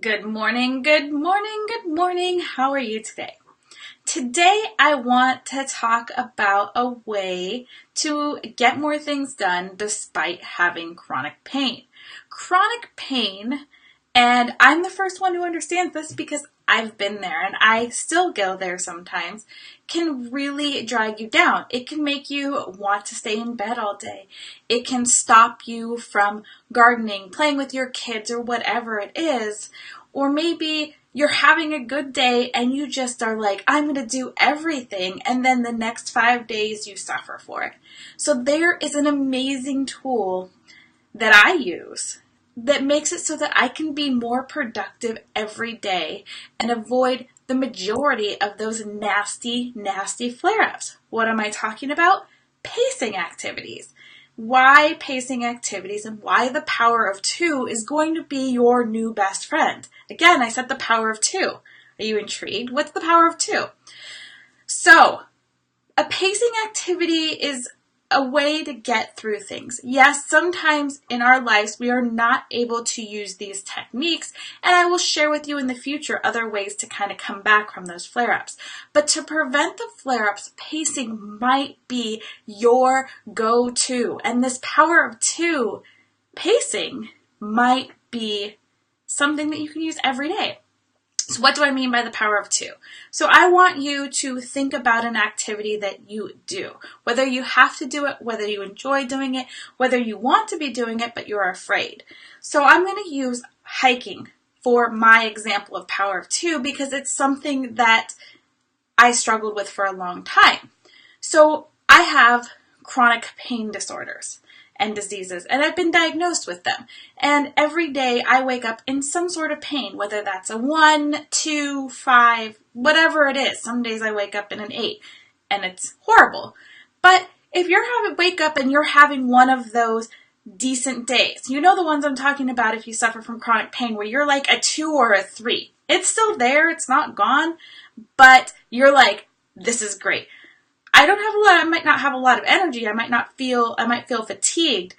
Good morning, good morning, good morning. How are you today? Today I want to talk about a way to get more things done despite having chronic pain. Chronic pain, and I'm the first one who understands this because I've been there and I still go there sometimes, can really drag you down. It can make you want to stay in bed all day. It can stop you from gardening, playing with your kids, or whatever it is. Or maybe you're having a good day and you just are like, I'm going to do everything. And then the next 5 days you suffer for it. So there is an amazing tool that I use that makes it so that I can be more productive every day and avoid the majority of those nasty, nasty flare-ups. What am I talking about? Pacing activities. Why pacing activities and why the power of two is going to be your new best friend. Again, I said the power of two. Are you intrigued? What's the power of two? So, a pacing activity is a way to get through things. Yes, sometimes in our lives we are not able to use these techniques, and I will share with you in the future other ways to kind of come back from those flare-ups. But to prevent the flare-ups, pacing might be your go-to. And this power of two, pacing, might be something that you can use every day. So what do I mean by the power of two? So I want you to think about an activity that you do, whether you have to do it, whether you enjoy doing it, whether you want to be doing it, but you're afraid. So I'm going to use hiking for my example of power of two because it's something that I struggled with for a long time. So I have chronic pain disorders and diseases, and I've been diagnosed with them. And every day I wake up in some sort of pain, whether that's a 1, 2, 5, whatever it is. Some days I wake up in an 8, and it's horrible. But if wake up and you're having one of those decent days, you know the ones I'm talking about if you suffer from chronic pain, where you're like a 2 or a 3. It's still there, it's not gone, but you're like, this is great. I might not have a lot of energy. I might feel fatigued,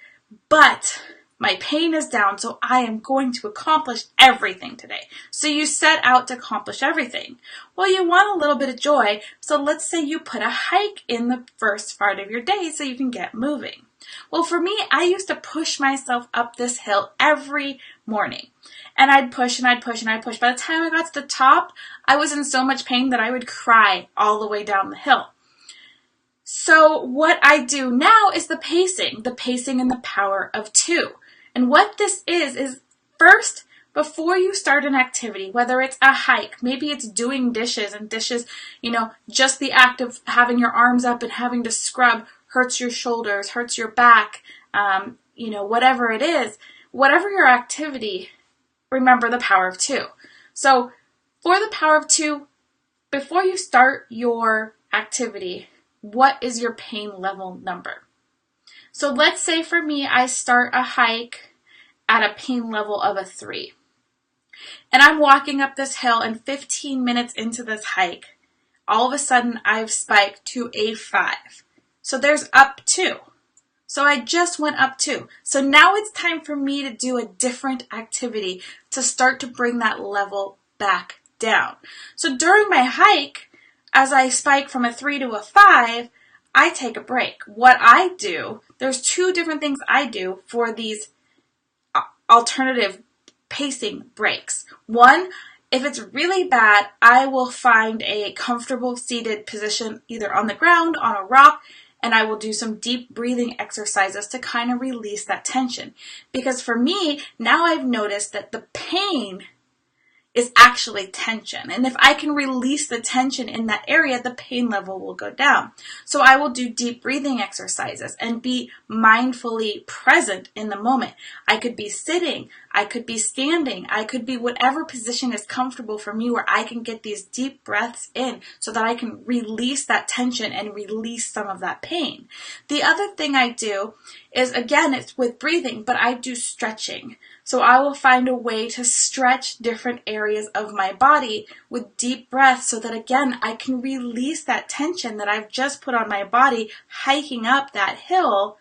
but my pain is down, so I am going to accomplish everything today. So you set out to accomplish everything. Well, you want a little bit of joy, so let's say you put a hike in the first part of your day so you can get moving. Well, for me, I used to push myself up this hill every morning. And I'd push and I'd push and I'd push. By the time I got to the top, I was in so much pain that I would cry all the way down the hill. So what I do now is the pacing and the power of two. And what this is first, before you start an activity, whether it's a hike, maybe it's doing dishes, just the act of having your arms up and having to scrub hurts your shoulders, hurts your back, whatever it is, whatever your activity, remember the power of two. So for the power of two, before you start your activity, what is your pain level number? So let's say for me, I start a hike at a pain level of a 3. And I'm walking up this hill, and 15 minutes into this hike, all of a sudden I've spiked to a 5. So there's up 2. So I just went up 2. So now it's time for me to do a different activity to start to bring that level back down. So during my hike, as I spike from a 3 to a 5, I take a break. What I do, there's 2 different things I do for these alternative pacing breaks. One, if it's really bad, I will find a comfortable seated position either on the ground, on a rock, and I will do some deep breathing exercises to kind of release that tension. Because for me, now I've noticed that the pain is actually tension. And if I can release the tension in that area, the pain level will go down. So I will do deep breathing exercises and be mindfully present in the moment. I could be sitting, I could be standing, I could be whatever position is comfortable for me where I can get these deep breaths in so that I can release that tension and release some of that pain. The other thing I do is, again, it's with breathing, but I do stretching. So I will find a way to stretch different areas of my body with deep breaths so that, again, I can release that tension that I've just put on my body hiking up that hill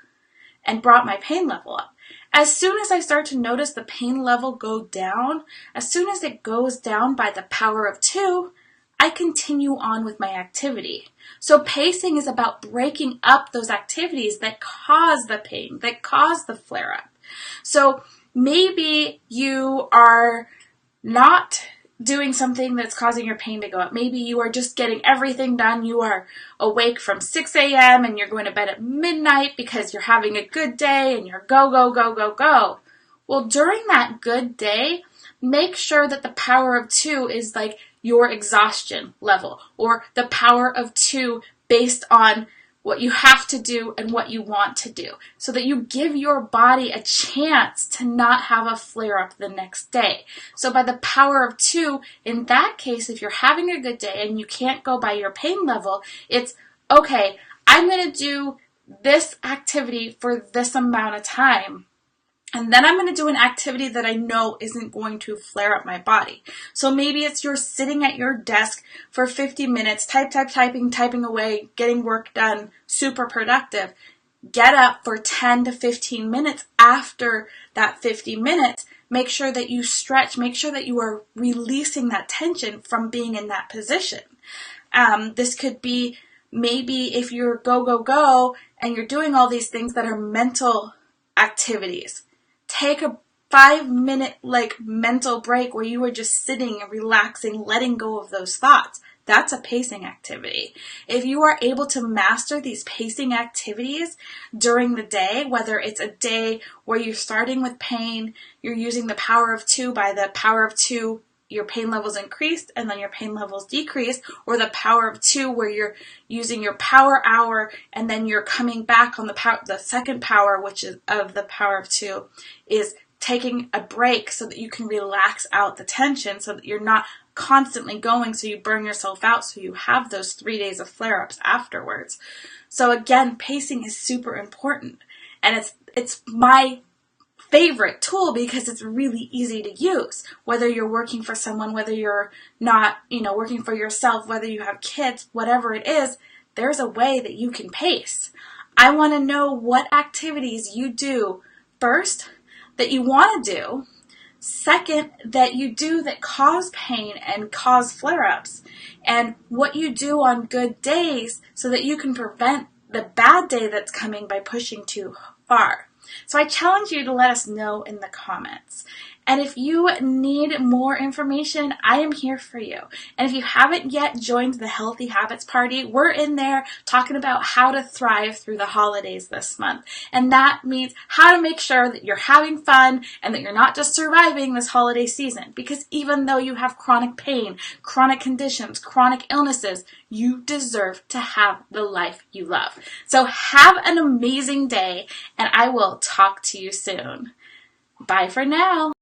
and brought my pain level up. As soon as I start to notice the pain level go down, as soon as it goes down by the power of 2, I continue on with my activity. So pacing is about breaking up those activities that cause the pain, that cause the flare-up. So maybe you are not doing something that's causing your pain to go up. Maybe you are just getting everything done. You are awake from 6 a.m. and you're going to bed at midnight because you're having a good day and you're go, go, go, go, go. Well, during that good day, make sure that the power of 2 is like your exhaustion level, or the power of 2 based on what you have to do and what you want to do, so that you give your body a chance to not have a flare-up the next day. So by the power of 2, in that case, if you're having a good day and you can't go by your pain level, it's, okay, I'm going to do this activity for this amount of time. And then I'm going to do an activity that I know isn't going to flare up my body. So maybe it's you're sitting at your desk for 50 minutes, typing away, getting work done, super productive. Get up for 10 to 15 minutes after that 50 minutes. Make sure that you stretch. Make sure that you are releasing that tension from being in that position. This could be maybe if you're go, go, go, and you're doing all these things that are mental activities. Take a 5-minute mental break where you are just sitting and relaxing, letting go of those thoughts. That's a pacing activity. If you are able to master these pacing activities during the day, whether it's a day where you're starting with pain, you're using the power of 2, by the power of 2, your pain levels increased and then your pain levels decreased, or the power of 2 where you're using your power hour and then you're coming back on the second power, which is of the power of 2, is taking a break so that you can relax out the tension, so that you're not constantly going, so you burn yourself out, so you have those 3 days of flare-ups afterwards. So again, pacing is super important, and it's my favorite tool because it's really easy to use. Whether you're working for someone, whether you're not, working for yourself, whether you have kids, whatever it is, there's a way that you can pace. I want to know what activities you do first that you want to do, second that you do that cause pain and cause flare-ups, and what you do on good days so that you can prevent the bad day that's coming by pushing too far. So I challenge you to let us know in the comments. And if you need more information, I am here for you. And if you haven't yet joined the Healthy Habits Party, we're in there talking about how to thrive through the holidays this month. And that means how to make sure that you're having fun and that you're not just surviving this holiday season. Because even though you have chronic pain, chronic conditions, chronic illnesses, you deserve to have the life you love. So have an amazing day, and I will talk to you soon. Bye for now.